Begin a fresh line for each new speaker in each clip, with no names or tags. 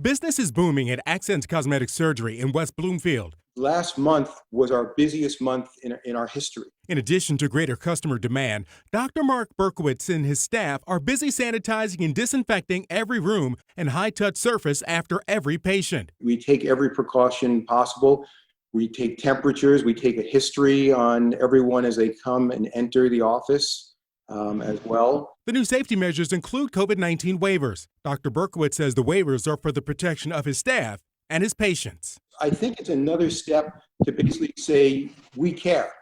Business is booming at Accent Cosmetic Surgery in West Bloomfield.
Last month was our busiest month in our history.
In addition to greater customer demand, Dr. Mark Berkowitz and his staff are busy sanitizing and disinfecting every room and high-touch surface after every patient.
We take every precaution possible. We take temperatures. We take a history on everyone as they come and enter the office as well.
The new safety measures include COVID-19 waivers. Dr. Berkowitz says the waivers are for the protection of his staff and his patients.
I think it's another step to basically say we care.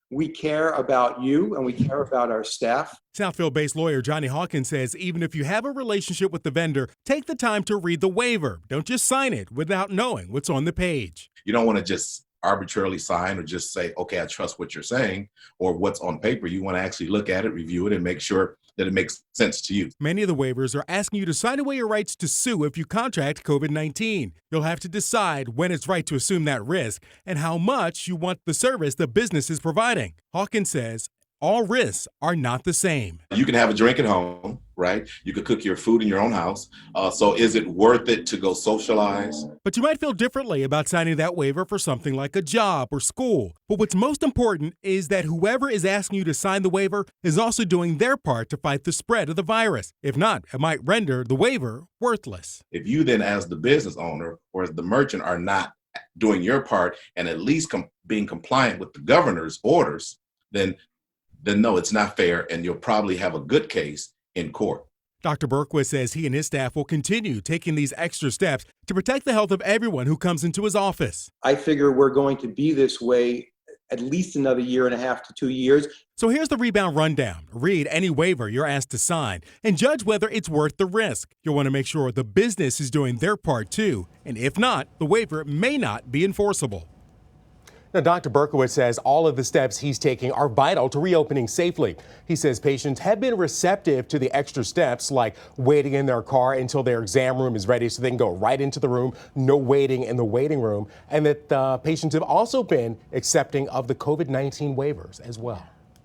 We care about you and we care about our staff.
Southfield-based lawyer Johnny Hawkins says even if you have a relationship with the vendor, take the time to read the waiver. Don't just sign it without knowing what's on the page.
You don't want to just arbitrarily sign or just say, okay, I trust what you're saying or what's on paper. You want to actually look at it, review it, and make sure that it makes sense to you.
Many of the waivers are asking you to sign away your rights to sue if you contract COVID-19. You'll have to decide when it's right to assume that risk and how much you want the service the business is providing. Hawkins says all risks are not the same.
You can have a drink at home, right? You could cook your food in your own house. So is it worth it to go socialize?
But you might feel differently about signing that waiver for something like a job or school. But what's most important is that whoever is asking you to sign the waiver is also doing their part to fight the spread of the virus. If not, it might render the waiver worthless.
If you then as the business owner or as the merchant are not doing your part and at least being compliant with the governor's orders, then no, it's not fair, and you'll probably have a good case in court.
Dr. Berkowitz says he and his staff will continue taking these extra steps to protect the health of everyone who comes into his office.
I figure we're going to be this way at least another 1.5 to 2 years.
So here's the rebound rundown. Read any waiver you're asked to sign and judge whether it's worth the risk. You'll want to make sure the business is doing their part too, and if not, the waiver may not be enforceable.
Now, Dr. Berkowitz says all of the steps he's taking are vital to reopening safely. He says patients have been receptive to the extra steps like waiting in their car until their exam room is ready so they can go right into the room, no waiting in the waiting room, and that patients have also been accepting of the COVID-19 waivers as well.